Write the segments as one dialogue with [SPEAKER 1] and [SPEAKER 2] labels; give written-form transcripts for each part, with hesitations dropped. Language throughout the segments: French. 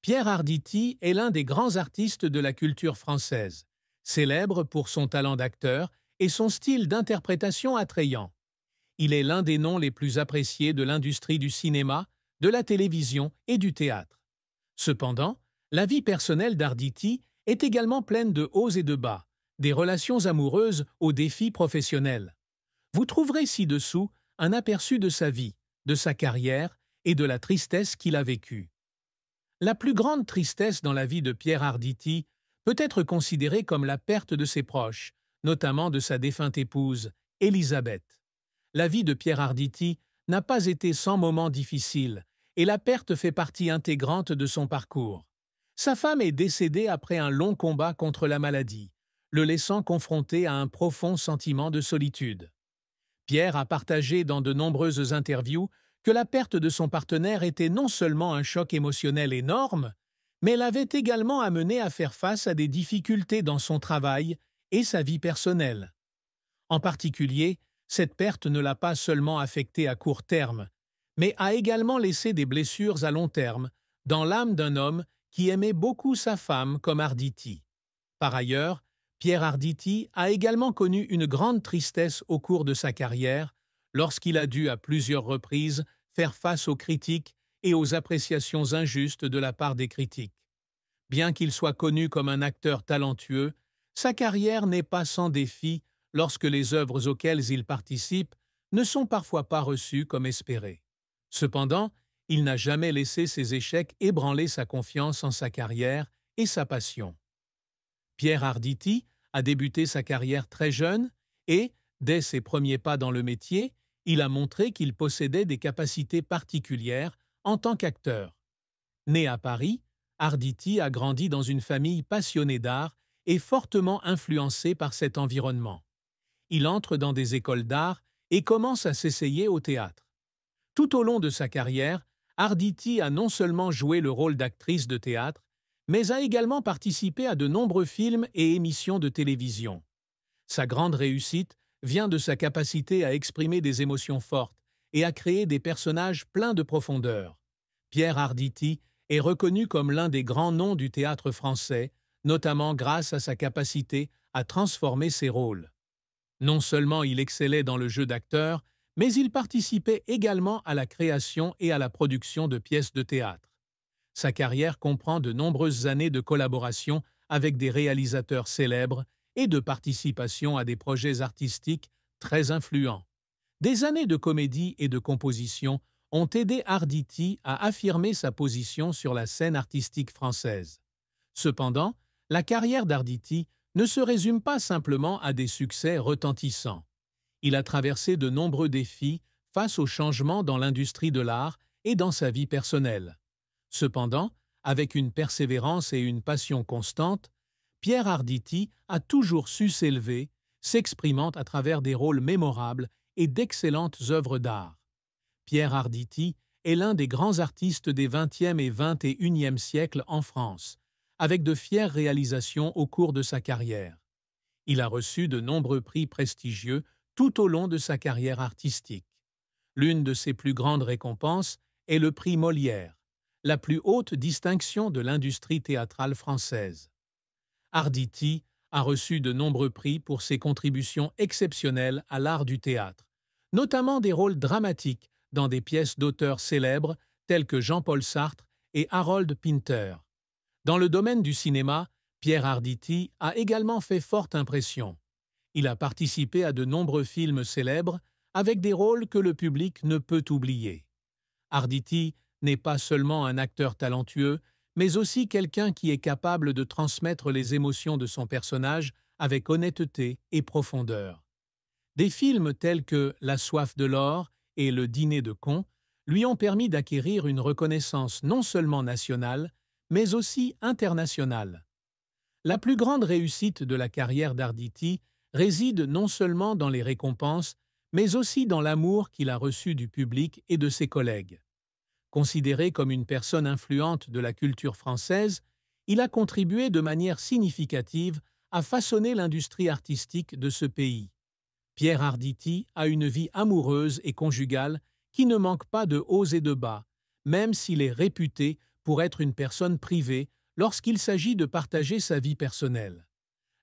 [SPEAKER 1] Pierre Arditi est l'un des grands artistes de la culture française, célèbre pour son talent d'acteur et son style d'interprétation attrayant. Il est l'un des noms les plus appréciés de l'industrie du cinéma, de la télévision et du théâtre. Cependant, la vie personnelle d'Arditi est également pleine de hauts et de bas, des relations amoureuses aux défis professionnels. Vous trouverez ci-dessous un aperçu de sa vie, de sa carrière et de la tristesse qu'il a vécue. La plus grande tristesse dans la vie de Pierre Arditi peut être considérée comme la perte de ses proches, notamment de sa défunte épouse, Élisabeth. La vie de Pierre Arditi n'a pas été sans moments difficiles, et la perte fait partie intégrante de son parcours. Sa femme est décédée après un long combat contre la maladie, le laissant confronté à un profond sentiment de solitude. Pierre a partagé dans de nombreuses interviews que la perte de son partenaire était non seulement un choc émotionnel énorme, mais l'avait également amené à faire face à des difficultés dans son travail et sa vie personnelle. En particulier, cette perte ne l'a pas seulement affecté à court terme, mais a également laissé des blessures à long terme dans l'âme d'un homme qui aimait beaucoup sa femme comme Arditi. Par ailleurs, Pierre Arditi a également connu une grande tristesse au cours de sa carrière lorsqu'il a dû à plusieurs reprises faire face aux critiques et aux appréciations injustes de la part des critiques. Bien qu'il soit connu comme un acteur talentueux, sa carrière n'est pas sans défis lorsque les œuvres auxquelles il participe ne sont parfois pas reçues comme espéré. Cependant, il n'a jamais laissé ses échecs ébranler sa confiance en sa carrière et sa passion. Pierre Arditi a débuté sa carrière très jeune et, dès ses premiers pas dans le métier, il a montré qu'il possédait des capacités particulières en tant qu'acteur. Né à Paris, Arditi a grandi dans une famille passionnée d'art et fortement influencée par cet environnement. Il entre dans des écoles d'art et commence à s'essayer au théâtre. Tout au long de sa carrière, Arditi a non seulement joué le rôle d'actrice de théâtre, mais a également participé à de nombreux films et émissions de télévision. Sa grande réussite vient de sa capacité à exprimer des émotions fortes et à créer des personnages pleins de profondeur. Pierre Arditi est reconnu comme l'un des grands noms du théâtre français, notamment grâce à sa capacité à transformer ses rôles. Non seulement il excellait dans le jeu d'acteur, mais il participait également à la création et à la production de pièces de théâtre. Sa carrière comprend de nombreuses années de collaboration avec des réalisateurs célèbres et de participation à des projets artistiques très influents. Des années de comédie et de composition ont aidé Arditi à affirmer sa position sur la scène artistique française. Cependant, la carrière d'Arditi ne se résume pas simplement à des succès retentissants. Il a traversé de nombreux défis face aux changements dans l'industrie de l'art et dans sa vie personnelle. Cependant, avec une persévérance et une passion constantes, Pierre Arditi a toujours su s'élever, s'exprimant à travers des rôles mémorables et d'excellentes œuvres d'art. Pierre Arditi est l'un des grands artistes des XXe et XXIe siècles en France, avec de fières réalisations au cours de sa carrière. Il a reçu de nombreux prix prestigieux tout au long de sa carrière artistique. L'une de ses plus grandes récompenses est le prix Molière, la plus haute distinction de l'industrie théâtrale française. Arditi a reçu de nombreux prix pour ses contributions exceptionnelles à l'art du théâtre, notamment des rôles dramatiques dans des pièces d'auteurs célèbres tels que Jean-Paul Sartre et Harold Pinter. Dans le domaine du cinéma, Pierre Arditi a également fait forte impression. Il a participé à de nombreux films célèbres avec des rôles que le public ne peut oublier. Arditi n'est pas seulement un acteur talentueux, mais aussi quelqu'un qui est capable de transmettre les émotions de son personnage avec honnêteté et profondeur. Des films tels que La soif de l'or et Le dîner de cons lui ont permis d'acquérir une reconnaissance non seulement nationale, mais aussi internationale. La plus grande réussite de la carrière d'Arditi réside non seulement dans les récompenses, mais aussi dans l'amour qu'il a reçu du public et de ses collègues. Considéré comme une personne influente de la culture française, il a contribué de manière significative à façonner l'industrie artistique de ce pays. Pierre Arditi a une vie amoureuse et conjugale qui ne manque pas de hauts et de bas, même s'il est réputé pour être une personne privée lorsqu'il s'agit de partager sa vie personnelle.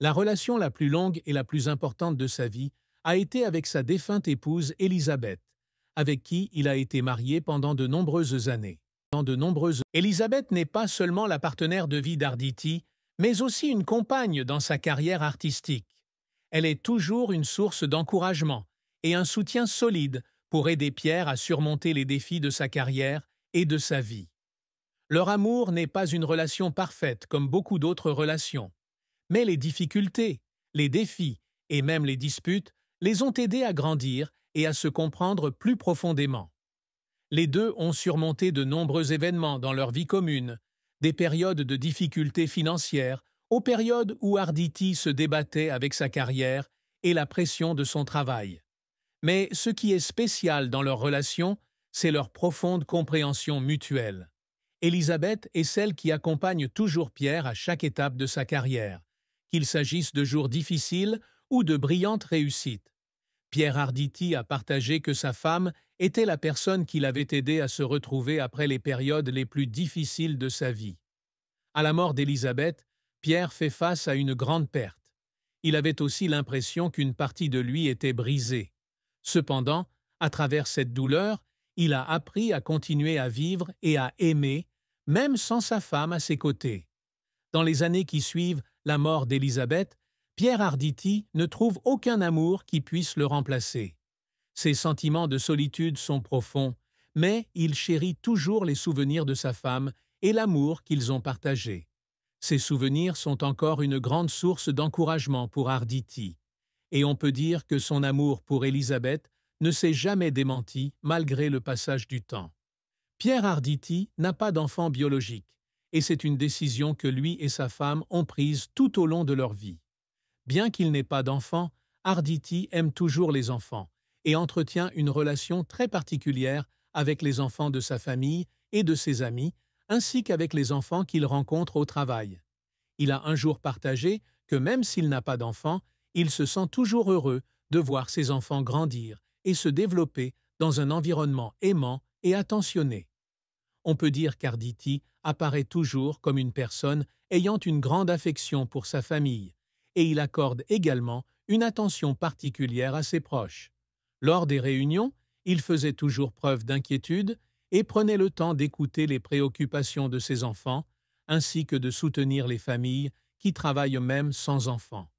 [SPEAKER 1] La relation la plus longue et la plus importante de sa vie a été avec sa défunte épouse Élisabeth, avec qui il a été marié pendant de nombreuses années. Élisabeth n'est pas seulement la partenaire de vie d'Arditi, mais aussi une compagne dans sa carrière artistique. Elle est toujours une source d'encouragement et un soutien solide pour aider Pierre à surmonter les défis de sa carrière et de sa vie. Leur amour n'est pas une relation parfaite comme beaucoup d'autres relations, mais les difficultés, les défis et même les disputes les ont aidés à grandir et à se comprendre plus profondément. Les deux ont surmonté de nombreux événements dans leur vie commune, des périodes de difficultés financières, aux périodes où Arditi se débattait avec sa carrière et la pression de son travail. Mais ce qui est spécial dans leur relation, c'est leur profonde compréhension mutuelle. Élisabeth est celle qui accompagne toujours Pierre à chaque étape de sa carrière, qu'il s'agisse de jours difficiles ou de brillantes réussites. Pierre Arditi a partagé que sa femme était la personne qui l'avait aidé à se retrouver après les périodes les plus difficiles de sa vie. À la mort d'Élisabeth, Pierre fait face à une grande perte. Il avait aussi l'impression qu'une partie de lui était brisée. Cependant, à travers cette douleur, il a appris à continuer à vivre et à aimer, même sans sa femme à ses côtés. Dans les années qui suivent la mort d'Élisabeth, Pierre Arditi ne trouve aucun amour qui puisse le remplacer. Ses sentiments de solitude sont profonds, mais il chérit toujours les souvenirs de sa femme et l'amour qu'ils ont partagé. Ces souvenirs sont encore une grande source d'encouragement pour Arditi, et on peut dire que son amour pour Élisabeth ne s'est jamais démenti malgré le passage du temps. Pierre Arditi n'a pas d'enfant biologique, et c'est une décision que lui et sa femme ont prise tout au long de leur vie. Bien qu'il n'ait pas d'enfant, Arditi aime toujours les enfants et entretient une relation très particulière avec les enfants de sa famille et de ses amis, ainsi qu'avec les enfants qu'il rencontre au travail. Il a un jour partagé que même s'il n'a pas d'enfants, il se sent toujours heureux de voir ses enfants grandir et se développer dans un environnement aimant et attentionné. On peut dire qu'Arditi apparaît toujours comme une personne ayant une grande affection pour sa famille, et il accorde également une attention particulière à ses proches. Lors des réunions, il faisait toujours preuve d'inquiétude et prenait le temps d'écouter les préoccupations de ses enfants, ainsi que de soutenir les familles qui travaillent même sans enfants.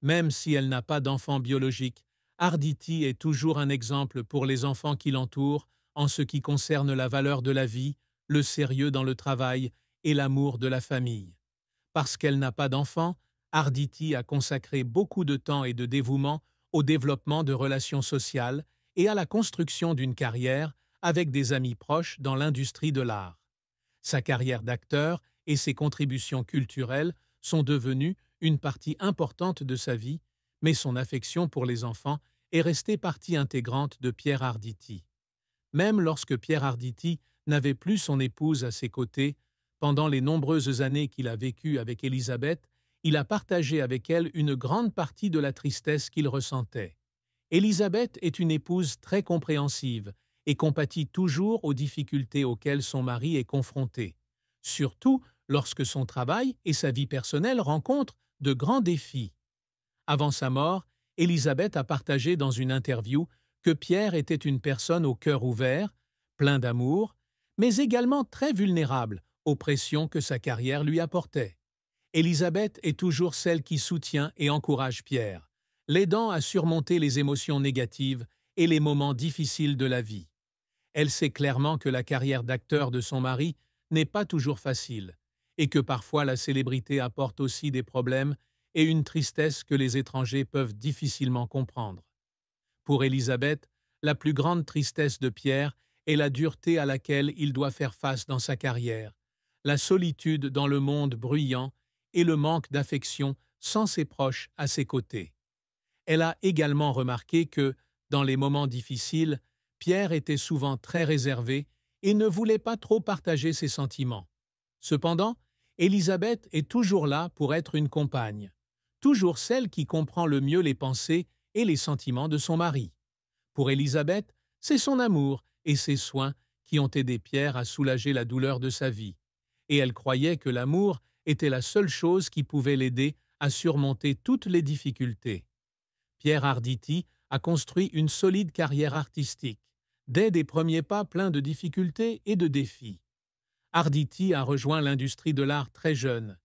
[SPEAKER 1] Même si elle n'a pas d'enfant biologique, Arditi est toujours un exemple pour les enfants qui l'entourent en ce qui concerne la valeur de la vie, le sérieux dans le travail et l'amour de la famille. Parce qu'elle n'a pas d'enfant, Arditi a consacré beaucoup de temps et de dévouement au développement de relations sociales et à la construction d'une carrière avec des amis proches dans l'industrie de l'art. Sa carrière d'acteur et ses contributions culturelles sont devenues une partie importante de sa vie, mais son affection pour les enfants est restée partie intégrante de Pierre Arditi. Même lorsque Pierre Arditi n'avait plus son épouse à ses côtés, pendant les nombreuses années qu'il a vécues avec Élisabeth, il a partagé avec elle une grande partie de la tristesse qu'il ressentait. Élisabeth est une épouse très compréhensive et compatit toujours aux difficultés auxquelles son mari est confronté, surtout lorsque son travail et sa vie personnelle rencontrent de grands défis. Avant sa mort, Élisabeth a partagé dans une interview que Pierre était une personne au cœur ouvert, plein d'amour, mais également très vulnérable aux pressions que sa carrière lui apportait. Élisabeth est toujours celle qui soutient et encourage Pierre, l'aidant à surmonter les émotions négatives et les moments difficiles de la vie. Elle sait clairement que la carrière d'acteur de son mari n'est pas toujours facile, et que parfois la célébrité apporte aussi des problèmes et une tristesse que les étrangers peuvent difficilement comprendre. Pour Élisabeth, la plus grande tristesse de Pierre est la dureté à laquelle il doit faire face dans sa carrière, la solitude dans le monde bruyant et le manque d'affection sans ses proches à ses côtés. Elle a également remarqué que, dans les moments difficiles, Pierre était souvent très réservé et ne voulait pas trop partager ses sentiments. Cependant, Élisabeth est toujours là pour être une compagne, toujours celle qui comprend le mieux les pensées et les sentiments de son mari. Pour Élisabeth, c'est son amour et ses soins qui ont aidé Pierre à soulager la douleur de sa vie, et elle croyait que l'amour était la seule chose qui pouvait l'aider à surmonter toutes les difficultés. Pierre Arditi a construit une solide carrière artistique, dès des premiers pas pleins de difficultés et de défis. Arditi a rejoint l'industrie de l'art très jeune,